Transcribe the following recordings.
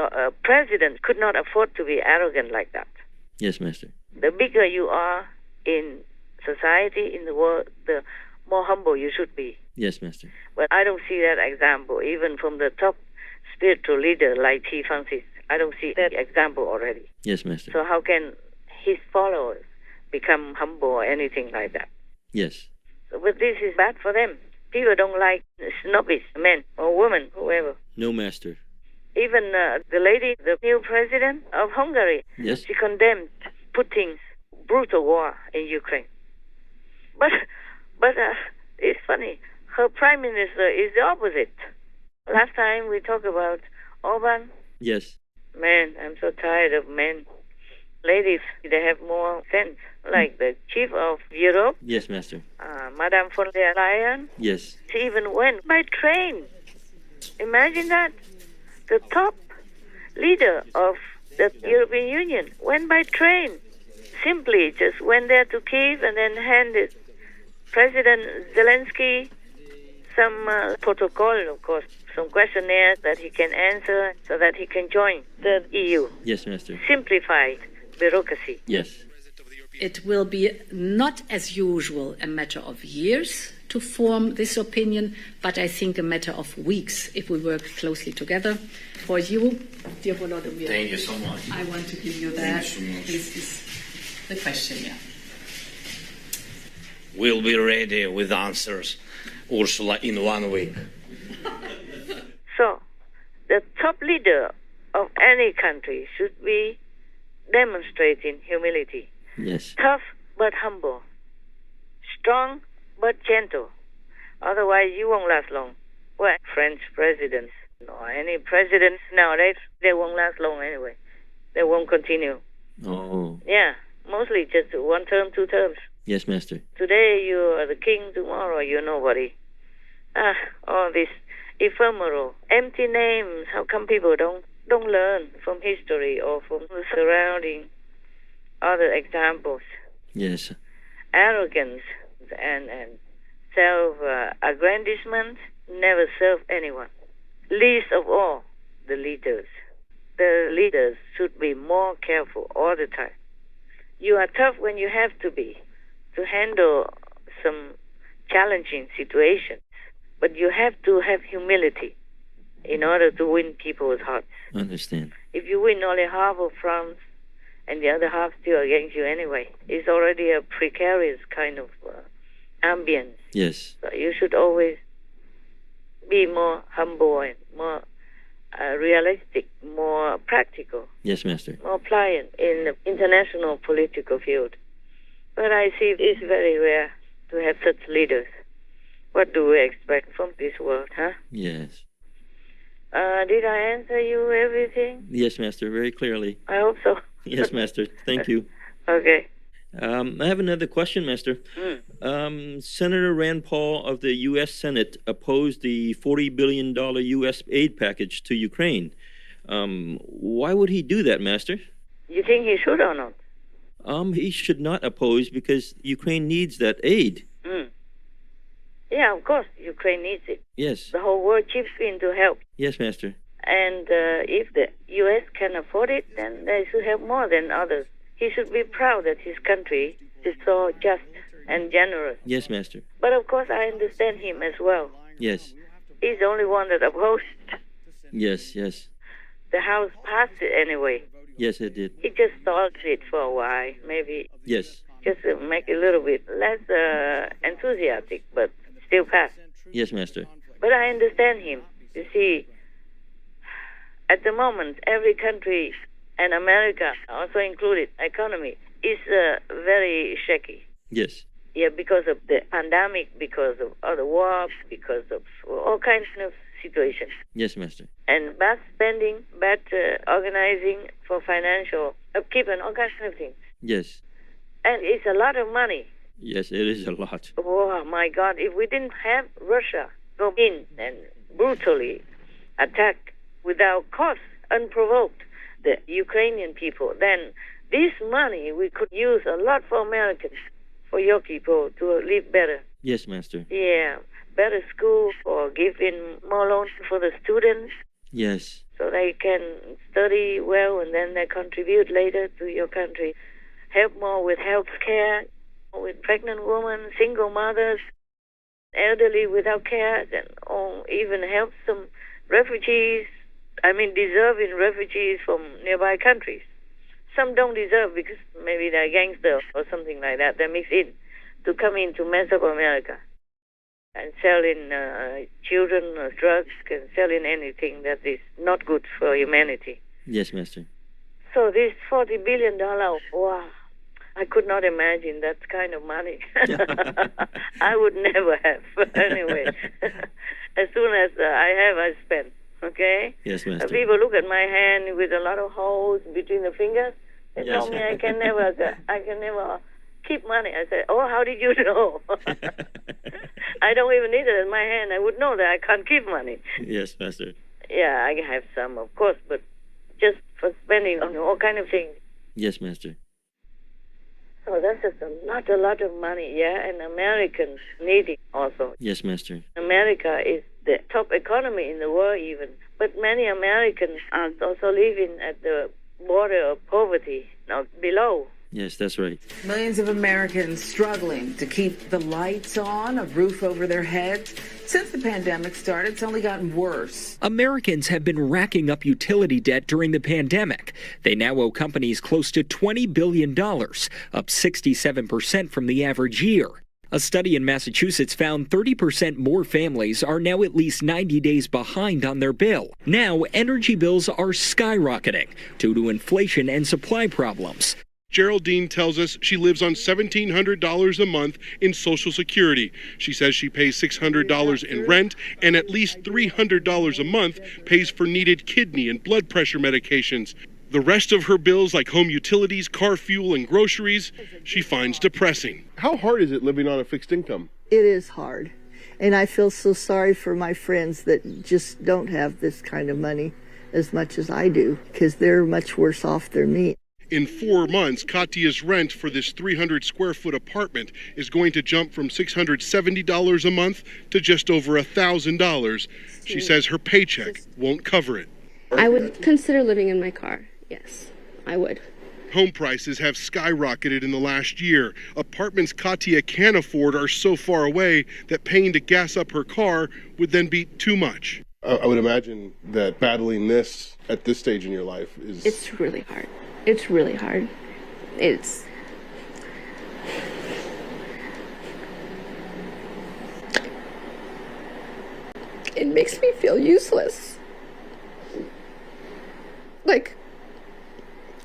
So a president could not afford to be arrogant like that. Yes, Master. The bigger you are in society, in the world, the more humble you should be. Yes, Master. But I don't see that example, even from the top spiritual leader like T. Francis. I don't see that example already. Yes, Master. So how can his followers become humble or anything like that? Yes. So, but this is bad for them. People don't like snobbish men or women, whoever. No, Master. Even the lady, the new president of Hungary, Yes. she condemned Putin's brutal war in Ukraine. But it's funny. Her prime minister is the opposite. Last time we talked about Orban. Yes. Man, I'm so tired of men. Ladies, they have more sense. Like the chief of Europe. Yes, Master. Madame von der Leyen. Yes. She even went by train. Imagine that. The top leader of the European Union went by train. Simply just went there to Kiev and then handed President Zelensky some protocol, of course, some questionnaires that he can answer so that he can join the EU. Yes, Master. Simplified bureaucracy. Yes. It will be not as usual a matter of years to form this opinion, but I think a matter of weeks if we work closely together. For you, dear Volodymyr. Thank you so much. I want to give you that. This is the question, yeah. We'll be ready with answers, Ursula, in 1 week. So, the top leader of any country should be demonstrating humility. Yes. Tough but humble. Strong but gentle. Otherwise, you won't last long. Well, French presidents or any presidents nowadays, they won't last long anyway. They won't continue. Oh. Yeah, mostly just 1 term, 2 terms. Yes, Master. Today you are the king, tomorrow you're nobody. All this ephemeral, empty names. How come people don't learn from history or from the surrounding other examples? Yes. Arrogance and self-aggrandizement never serve anyone. Least of all, the leaders. The leaders should be more careful all the time. You are tough when you have to be, to handle some challenging situations. But you have to have humility in order to win people's hearts. Understand. If you win only half of France and the other half still against you anyway, it's already a precarious kind of ambience. Yes. So you should always be more humble and more realistic, more practical. Yes, Master. More pliant in the international political field. But I see it's very rare to have such leaders. What do we expect from this world, huh? Yes. Did I answer you everything? Yes, Master, very clearly. I hope so. Yes, Master. Thank you. Okay. I have another question, Master. Senator Rand Paul of the U.S. Senate opposed the $40 billion U.S. aid package to Ukraine. Why would he do that, Master? You think he should or not? He should not oppose because Ukraine needs that aid. Yeah, of course, Ukraine needs it. Yes. The whole world chips in to help. Yes, Master. And if the U.S. can afford it, then they should have more than others. He should be proud that his country is so just and generous. Yes, Master. But of course, I understand him as well. Yes. He's the only one that opposed. Yes, yes. The House passed it anyway. Yes, it did. He just stalled it for a while, maybe. Yes. Just to make it a little bit less enthusiastic, but still passed. Yes, Master. But I understand him. You see, at the moment, every country, and America also included, economy, is very shaky. Yes. Yeah, because of the pandemic, because of other wars, because of all kinds of situations. Yes, Master. And bad spending, bad organizing for financial upkeep and all kinds of things. Yes. And it's a lot of money. Yes, it is a lot. Oh, my God. If we didn't have Russia go in and brutally attack without cause, unprovoked, the Ukrainian people, then this money we could use a lot for Americans, for your people to live better. Yes, Master. Yeah, better school or give in more loans for the students. Yes. So they can study well and then they contribute later to your country. Help more with health care, with pregnant women, single mothers, elderly without care, or even help some refugees, deserving refugees from nearby countries. Some don't deserve because maybe they're gangsters or something like that. They mix in to come into Mesoamerica and selling children or drugs and selling anything that is not good for humanity. Yes, Master. So this $40 billion, wow, I could not imagine that kind of money. I would never have. Anyway, as soon as I spend. Okay? Yes, Master. People look at my hand with a lot of holes between the fingers. They Yes. told me I can never keep money. I said, oh, how did you know? I don't even need it in my hand. I would know that I can't keep money. Yes, Master. Yeah, I have some, of course, but just for spending on all kind of things. Yes, Master. So that's just a lot of money, yeah, and Americans need it also. Yes, Master. America is the top economy in the world even, but many Americans are also living at the border of poverty, or below. Yes, that's right. Millions of Americans struggling to keep the lights on, a roof over their heads. Since the pandemic started, it's only gotten worse. Americans have been racking up utility debt during the pandemic. They now owe companies close to $20 billion, up 67% from the average year. A study in Massachusetts found 30% more families are now at least 90 days behind on their bill. Now, energy bills are skyrocketing due to inflation and supply problems. Geraldine tells us she lives on $1,700 a month in Social Security. She says she pays $600 in rent and at least $300 a month pays for needed kidney and blood pressure medications. The rest of her bills, like home utilities, car fuel, and groceries, she finds depressing. How hard is it living on a fixed income? It is hard. And I feel so sorry for my friends that just don't have this kind of money as much as I do, because they're much worse off than me. In 4 months, Katia's rent for this 300-square-foot apartment is going to jump from $670 a month to just over $1,000. She says her paycheck won't cover it. I would consider living in my car. Yes, I would. Home prices have skyrocketed in the last year. Apartments Katia can't afford are so far away that paying to gas up her car would then be too much. I would imagine that battling this at this stage in your life is... It's really hard. It's really hard. It makes me feel useless. Like,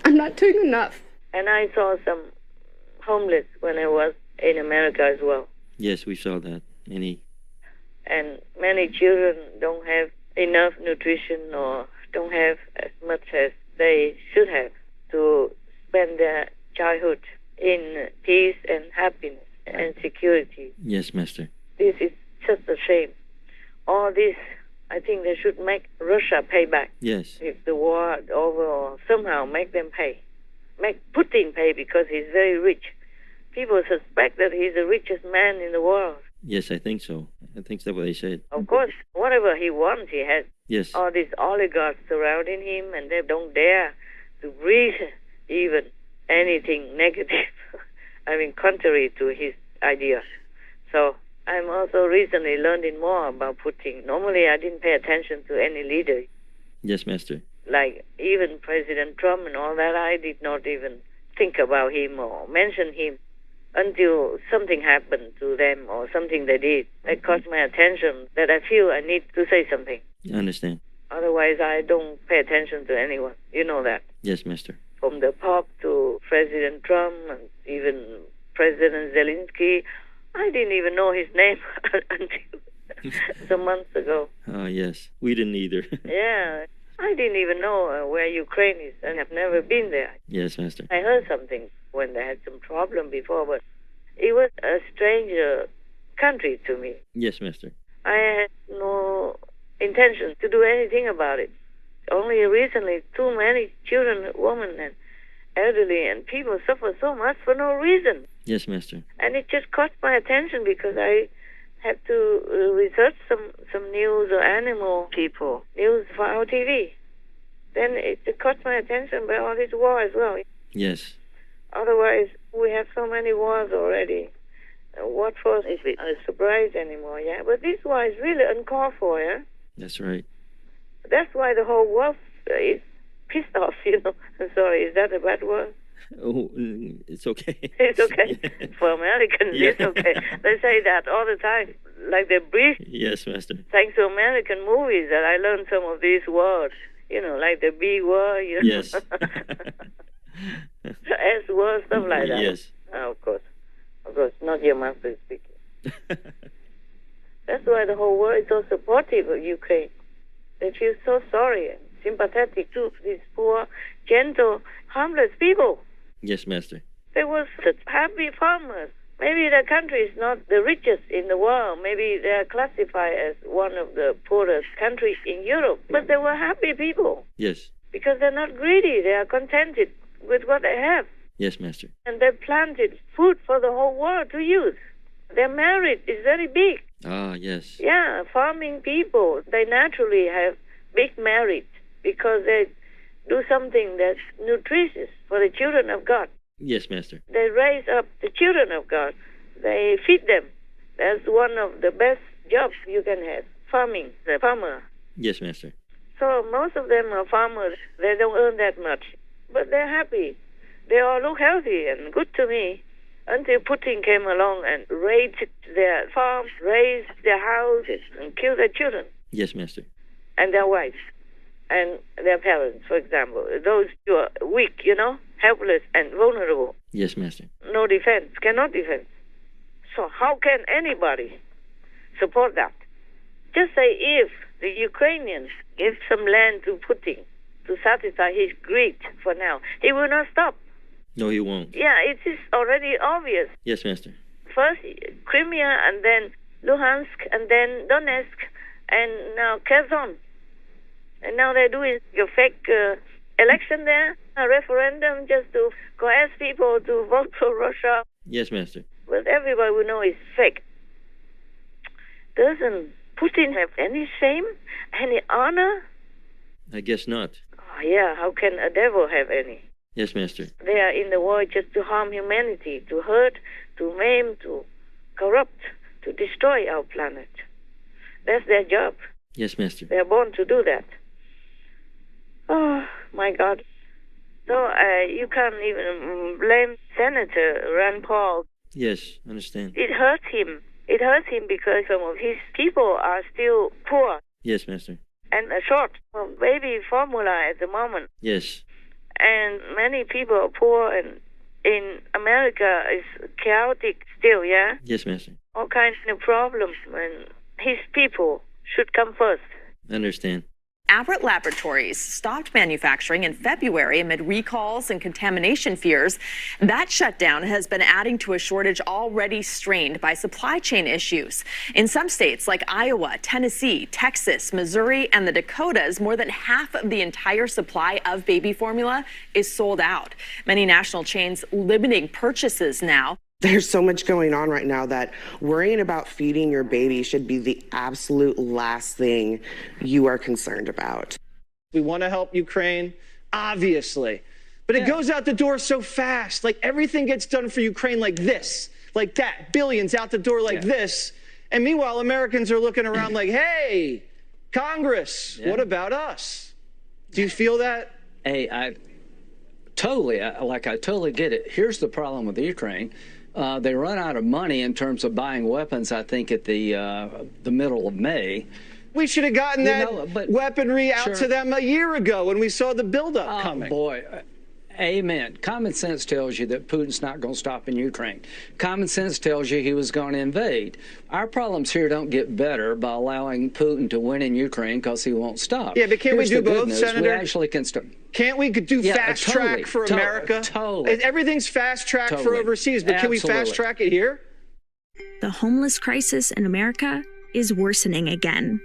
I'm not doing enough. And I saw some homeless when I was in America as well. Yes, we saw that. And many children don't have enough nutrition or don't have as much as they should have to spend their childhood in peace and happiness and security. Yes, Master. This is just a shame. All this, I think they should make Russia pay back. Yes. If the war is over, or somehow make them pay. Make Putin pay because he's very rich. People suspect that he's the richest man in the world. Yes, I think so. I think that's what they said. Of course, whatever he wants, he has. Yes. All these oligarchs surrounding him, and they don't dare to breathe even anything negative. Contrary to his ideas. So I'm also recently learning more about Putin. Normally, I didn't pay attention to any leader. Yes, Master. Like even President Trump and all that, I did not even think about him or mention him until something happened to them or something they did that caught my attention that I feel I need to say something. I understand. Otherwise, I don't pay attention to anyone. You know that. Yes, Master. From the Pope to President Trump and even President Zelensky, I didn't even know his name until some months ago. Yes, we didn't either. Yeah, I didn't even know where Ukraine is and have never been there. Yes, Master. I heard something when they had some problem before, but it was a stranger country to me. Yes, Master. I had no intention to do anything about it. Only recently, too many children, women, and elderly, and people suffer so much for no reason. Yes, Master. And it just caught my attention because I had to research some news or animal people, news for our TV. Then it caught my attention by all this war as well. Yes. Otherwise, we have so many wars already. What for is a surprise anymore, yeah? But this war is really uncalled for, yeah? That's right. That's why the whole world is pissed off, you know. I'm sorry, is that a bad word? Oh, it's okay. It's okay. For Americans, it's okay. They say that all the time, like they breathe. Yes, Master. Thanks to American movies that I learned some of these words, you know, like the B word, you know. Yes. S word, stuff like that. Yes. Oh, of course, not your master speaking. That's why the whole world is so supportive of Ukraine. They feel so sorry and sympathetic to these poor, gentle, harmless people. Yes, Master. They were such happy farmers. Maybe their country is not the richest in the world. Maybe they are classified as one of the poorest countries in Europe. But they were happy people. Yes. Because they're not greedy. They are contented with what they have. Yes, Master. And they planted food for the whole world to use. Their merit is very big. Ah, yes. Yeah, farming people, they naturally have big merit because they do something that's nutritious for the children of God. Yes, Master. They raise up the children of God. They feed them. That's one of the best jobs you can have, farming, the farmer. Yes, Master. So most of them are farmers. They don't earn that much, but they're happy. They all look healthy and good to me until Putin came along and raided their farms, razed their houses, and killed their children. Yes, Master. And their wives and their parents, for example. Those who are weak, you know, helpless and vulnerable. Yes, Master. No defense, cannot defend. So how can anybody support that? Just say if the Ukrainians give some land to Putin to satisfy his greed for now, he will not stop. No, he won't. Yeah, it is already obvious. Yes, Master. First Crimea, and then Luhansk, and then Donetsk, and now Kherson. And now they're doing a fake election there, a referendum just to coerce people to vote for Russia. Yes, Master. But everybody will know it's fake. Doesn't Putin have any shame, any honor? I guess not. Oh, yeah, how can a devil have any? Yes, Master. They are in the world just to harm humanity, to hurt, to maim, to corrupt, to destroy our planet. That's their job. Yes, Master. They are born to do that. Oh, my God. So you can't even blame Senator Rand Paul. Yes, understand. It hurts him. It hurts him because some of his people are still poor. Yes, Master. And short of baby formula at the moment. Yes. And many people are poor, and in America it's chaotic still, yeah? Yes, Master. All kinds of problems, and his people should come first. Understand. Abbott Laboratories stopped manufacturing in February amid recalls and contamination fears. That shutdown has been adding to a shortage already strained by supply chain issues. In some states like Iowa, Tennessee, Texas, Missouri, and the Dakotas, more than half of the entire supply of baby formula is sold out. Many national chains limiting purchases now. There's so much going on right now that worrying about feeding your baby should be the absolute last thing you are concerned about. We want to help Ukraine, obviously, but it goes out the door so fast. Like everything gets done for Ukraine like this, like that, billions out the door like this. And meanwhile, Americans are looking around like, hey, Congress, what about us? Do you feel that? Hey, I totally get it. Here's the problem with Ukraine. They run out of money in terms of buying weapons, I think, at the middle of May. We should have gotten that weaponry out to them a year ago when we saw the buildup coming. Boy, amen. Common sense tells you that Putin's not going to stop in Ukraine. Common sense tells you he was going to invade. Our problems here don't get better by allowing Putin to win in Ukraine because he won't stop. Yeah, but can't we do both, Senator? We actually can start. Can't we do fast track for America? Totally. Everything's fast track for overseas, but can we fast track it here? The homeless crisis in America is worsening again.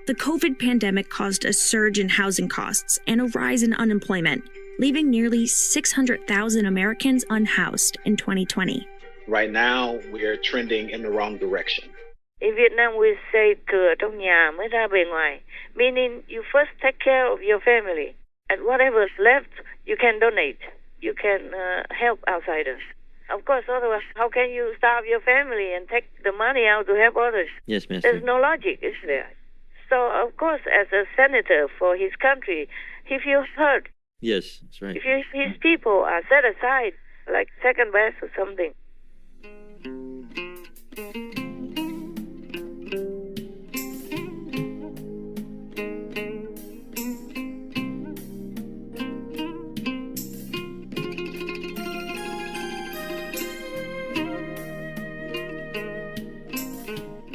The COVID pandemic caused a surge in housing costs and a rise in unemployment, leaving nearly 600,000 Americans unhoused in 2020. Right now, we are trending in the wrong direction. In Vietnam, we say cửa trong nhà mới ra bề ngoài, meaning you first take care of your family, and whatever's left, you can donate. You can help outsiders. Of course, otherwise, how can you starve your family and take the money out to help others? Yes, Master. There's no logic, is there? So, of course, as a senator for his country, he feels hurt. Yes, that's right. If his people are set aside, like second best or something,